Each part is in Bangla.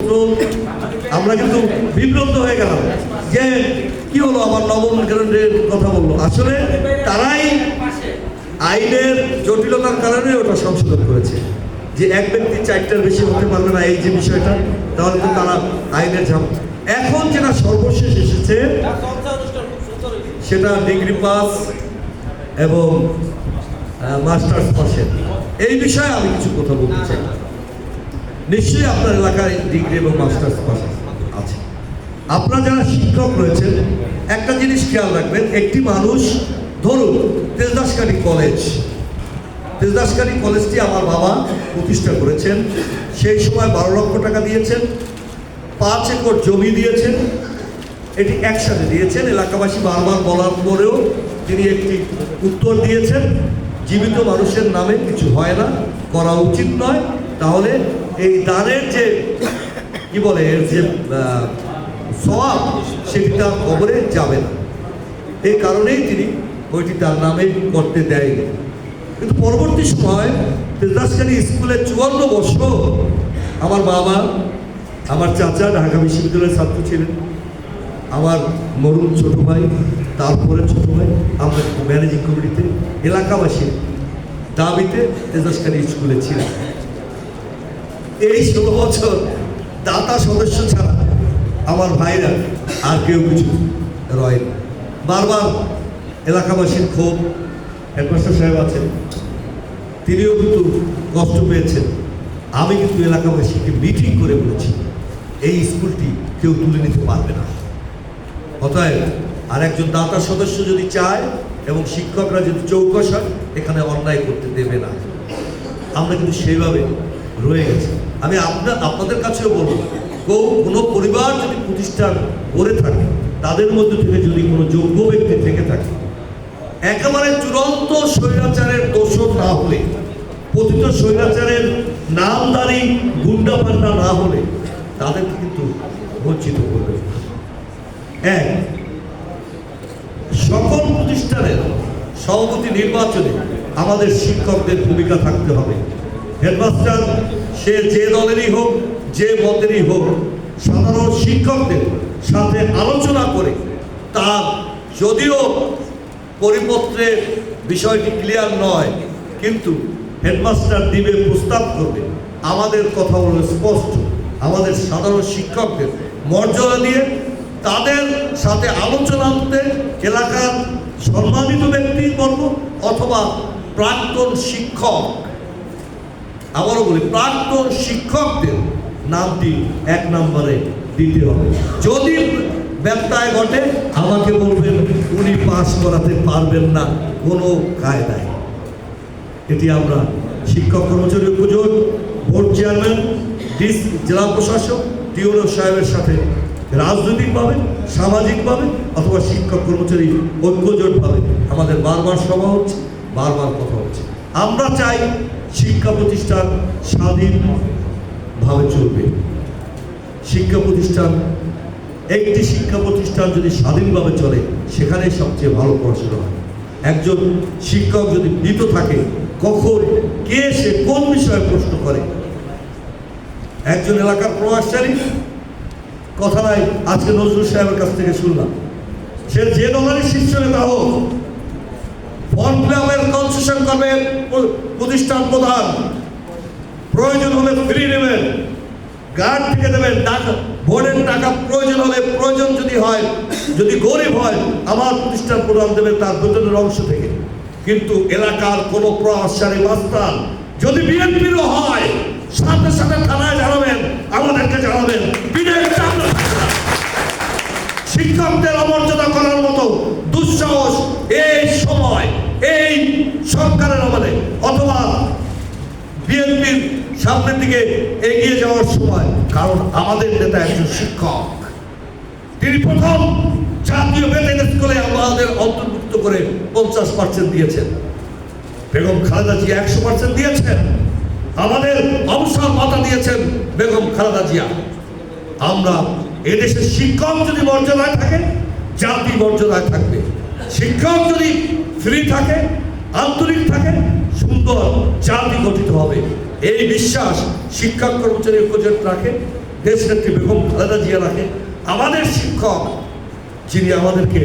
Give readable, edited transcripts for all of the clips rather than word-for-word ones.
আমরা কিন্তু বিভ্রান্ত হয়ে গেলাম যে কি হলো, আমার নবম গ্রেডের কথা বললো। আসলে তারাই আইনের জটিলতার কারণে ওটা সংশোধন করেছে যে এক ব্যক্তি 4টার বেশি হতে পারবে না, এই যে বিষয়টা, তাহলে তো তারা আইনের এখন যেটা সর্বশেষ এসেছে সেটা ডিগ্রি পাস এবং মাস্টার্স পাসের এই বিষয়ে আমি কিছু কথা বলতে চাই। নিশ্চয়ই আপনার এলাকায় ডিগ্রি এবং মাস্টার্স পাস আছে। আপনারা যারা শিক্ষক রয়েছেন একটা জিনিস খেয়াল রাখবেন, একটি মানুষ ধরুন তেজদাসকারী কলেজটি আমার বাবা প্রতিষ্ঠা করেছেন, সেই সময় 12 লক্ষ টাকা দিয়েছেন, 5 একর জমি দিয়েছেন, এটি একসাথে দিয়েছেন। এলাকাবাসী বারবার বলার পরেও তিনি একটি উত্তর দিয়েছেন, জীবিত মানুষের নামে কিছু হয় না, করা উচিত নয়, তাহলে এই দানের যে কি বলে এর যে সওয়াব সেটি তার কবরে যাবে না, এই কারণেই তিনি ওইটি তার নামে করতে দেয়নি। কিন্তু পরবর্তী সময় তেজদাসকারী স্কুলে 54 বছর আমার বাবা, আমার চাচা ঢাকা বিশ্ববিদ্যালয়ের ছাত্র ছিলেন, আমার মরুন ছোট ভাই, তারপরে ছোট ভাই, আমরা ম্যানেজিং কমিটিতে এলাকাবাসীর দাবিতে তেজদাসকারী স্কুলে ছিলেন। এই 16 বছর দাতা সদস্য ছাড়া আমার ভাইরা আর কেউ কিছু রয়নি। বারবার এলাকাবাসীর ক্ষোভ, হেডমাস্টার সাহেব আছেন, তিনিও কিন্তু কষ্ট পেয়েছেন। আমি কিন্তু এলাকাবাসীকে মিটিং করে বলেছি এই স্কুলটি কেউ তুলে নিতে পারবে না। অতএব আর একজন দাতা সদস্য যদি চায় এবং শিক্ষকরা যদি চৌকস হয়, এখানে অন্যায় করতে দেবে না। আমরা কিন্তু সেইভাবে রয়ে গেছি। আমি আপনাদের কাছেও বলবো, কোনো পরিবার যদি প্রতিষ্ঠান করে থাকে, তাদের মধ্যে থেকে যদি কোনো যোগ্য ব্যক্তি থেকে থাকে, একেবারে চূড়ান্ত স্বৈরাচারের দোষর না হলে, পতিত স্বৈরাচারের নামদারি গুন্ডা পান্ডা না হলে তাদেরকে কিন্তু বঞ্চিত করবে। সকল প্রতিষ্ঠানের সভাপতি নির্বাচনে আমাদের শিক্ষকদের ভূমিকা থাকতে হবে। হেডমাস্টার সে যে দলেরই হোক, যে মতেরই হোক, সাধারণ শিক্ষকদের সাথে আলোচনা করে তার যদিও পরিপত্রে বিষয়টি ক্লিয়ার নয়, কিন্তু হেডমাস্টার দিবে, প্রস্তাব করবে, আমাদের কথা হলো স্পষ্ট, আমাদের সাধারণ শিক্ষকদের মর্যাদা দিয়ে তাদের সাথে আলোচনাতে এলাকার সম্মানিত ব্যক্তিবর্গ অথবা প্রাক্তন শিক্ষক, আবারও বলি প্রাক্তন শিক্ষকদের নামটি 1 নম্বরে দিতে হবে। যদি ব্যত্যয় ঘটে আমাকে বলবেন উনি পাস করাতে পারবেন না, কোনো কায়দায়। এটি আমরা শিক্ষক কর্মচারী ঐক্যজোট, বোর্ড চেয়ারম্যান, জেলা প্রশাসক, টিওনো সাহেবের সাথে রাজনৈতিকভাবে, সামাজিকভাবে অথবা শিক্ষক কর্মচারী ঐক্যজোটভাবে আমাদের বারবার সভা হচ্ছে, বারবার কথা হচ্ছে। আমরা চাই শিক্ষা প্রতিষ্ঠান স্বাধীনভাবে চলবে। শিক্ষা প্রতিষ্ঠান, একটি শিক্ষা প্রতিষ্ঠান যদি স্বাধীনভাবে চলে, সেখানে সবচেয়ে ভালো পড়াশোনা হয়। একজন শিক্ষক যদি ভীত থাকে, কখন কে সে কোন বিষয়ে প্রশ্ন করে। একজন এলাকার প্রভাবশালী কথা নাই, আজকে নজরুল সাহেবের কাছ থেকে শুনলাম, সে যে দলের শীর্ষ নেতা হোক, ফর্ম ফিল-আপের কনসেশন করবে প্রতিষ্ঠান প্রধান, প্রয়োজন হলে ফ্রি নেবেন, গার্ড থেকে দেবেন, বোর্ডের টাকা প্রয়োজন হলে, প্রয়োজন যদি হয়, যদি গরিব হয়, আমার প্রতিষ্ঠান প্রধান দেবে তার বেতনের অংশ থেকে। কিন্তু এলাকার কোনো প্রভাবশালী মাস্টার যদি বিএনপিরও হয়, সাথে সাথে থানায় জানাবেন, আমাদেরকে জানাবেন। শিক্ষকদের অমর্যাদা করার মতো দুঃসাহস এই সময়, এই সরকারের আমলে অথবা বিএনপির সামনের দিকে এগিয়ে যাওয়ার সময়, কারণ আমাদের নেতা একজন শিক্ষক, তিনি প্রথম জাতীয় বেতন স্কুলে আমাদের অন্তর্ভুক্ত করে 50% দিয়েছেন। বেগম খালেদা জিয়া 100% দিয়েছেন। আমাদের অবসর ভাতা দিয়েছেন বেগম খালেদা জিয়া। আমরা এদেশের শিক্ষক যদি মর্যাদায় থাকে, জাতি মর্যাদায় থাকবে। শিক্ষক যদি ফ্রি থাকে, আন্তরিক থাকে, সুন্দর জাতি গঠিত হবে। এই বিশ্বাস শিক্ষক কর্মচারী ঐক্যজোট রাখে। দেশনেত্রী বেগম খালেদা জিয়া রাখে, আমাদের শিক্ষক যিনি আমাদেরকে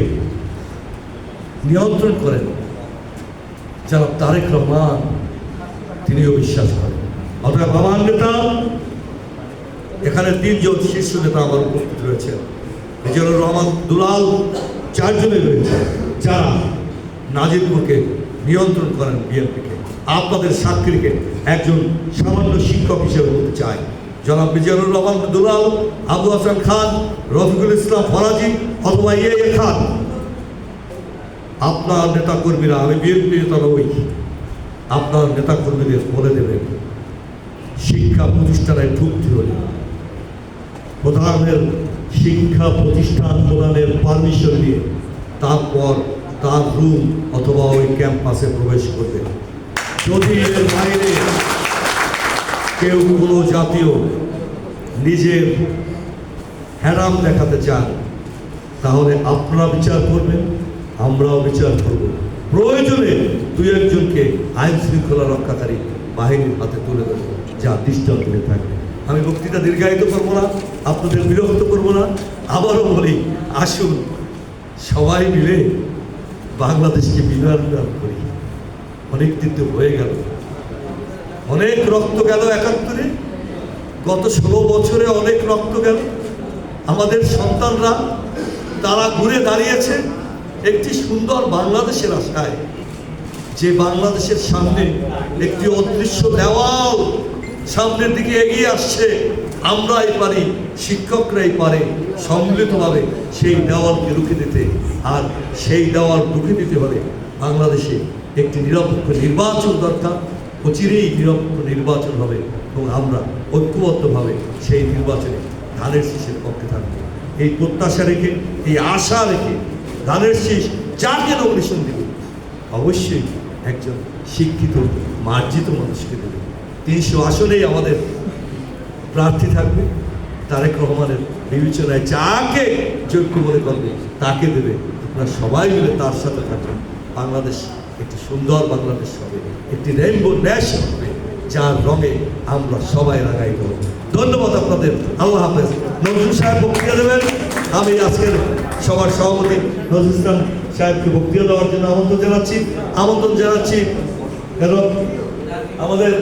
নিয়ন্ত্রণ করেন জনাব তারেক রহমান, তিনিও বিশ্বাস করেন। অর্থাৎ আমার নেতা, এখানে 3 জন শীর্ষ নেতা আমার উপস্থিত রয়েছেন। মিজানুর রহমান দুলাল 4 জনে রয়েছে যারা নাজিরপুরকে নিয়ন্ত্রণ করেন বিএনপিকে। আপনাদের সাক্ষীকে একজন সামান্য শিক্ষক হিসেবে বলতে চাই, জনাব মিজানুর রহমান দুলাল, আবু হাসান খান, রফিকুল ইসলাম ফরাজি অথবা ইয়ে খান, আপনার নেতাকর্মীরা, আমি বিএনপি নেতা নই, আপনার নেতাকর্মীদের বলে দেবেন শিক্ষা প্রতিষ্ঠানে ঢুকতে হলে প্রধানের শিক্ষা প্রতিষ্ঠান প্রদানের পারমিশন নিয়ে তারপর তার রুম অথবা ওই ক্যাম্পাসে প্রবেশ করবে। যদি এর বাইরে কেউ কোনো জাতীয় নিজের হ্যারাম দেখাতে চান, তাহলে আপনারা বিচার করবেন, আমরাও বিচার করব। প্রয়োজনে 2-1 জনকে আইন শৃঙ্খলা রক্ষাকারী বাহিনীর হাতে তুলে দেব, যা দৃষ্টান্ত হয়ে থাকবে। আমি বক্তৃতা দীর্ঘায়িত করবো না, আপনাদের বিরক্ত করবো না। আবারও বলি, আসুন সবাই মিলে বাংলাদেশকে বিনির্মাণ করি। অনেক দিন তো হয়ে গেল, অনেক রক্ত গেল 71-এ, গত 16 বছরে অনেক রক্ত গেল। আমাদের সন্তানরা তারা ঘুরে দাঁড়িয়েছে একটি সুন্দর বাংলাদেশের আশায়, যে বাংলাদেশের সামনে একটি অদৃশ্য দেওয়াল সামনের দিকে এগিয়ে আসছে। আমরাই পারি, শিক্ষকরাই পারে সম্মিলিতভাবে সেই দেওয়ালকে রুখে দিতে। আর সেই দেওয়াল রুখে দিতে হলে বাংলাদেশে একটি নিরপেক্ষ নির্বাচন দরকার। অচিরেই নিরপেক্ষ নির্বাচন হবে এবং আমরা ঐক্যবদ্ধভাবে সেই নির্বাচনে ধানের শীষের পক্ষে থাকবো। এই প্রত্যাশা রেখে, এই আশা রেখে, ধানের শীষ যাকে নমিনেশন দেবে অবশ্যই একজন শিক্ষিত মার্জিত মানুষকে দেবে। 300 আসনেই আমাদের প্রার্থী থাকবে। তারেক রহমানের বিবেচনায় যাকে যোগ্য মনে করবে তাকে দেবে। আপনারা সবাই মিলে তার সাথে থাকবেন। বাংলাদেশ একটি সুন্দর বাংলাদেশ হবে, একটি রেইনবো ন্যাশন হবে, যার রঙে আমরা সবাই রাঙাইতে হব। ধন্যবাদ আপনাদের। আল্লাহ হাফেজ। নজরুল সাহেব বক্তৃতা দেবেন। আমি আজকের সবার সভাপতি নজরুল ইসলাম সাহেবকে বক্তৃতা দেওয়ার জন্য আমন্ত্রণ জানাচ্ছি। এবং আমাদের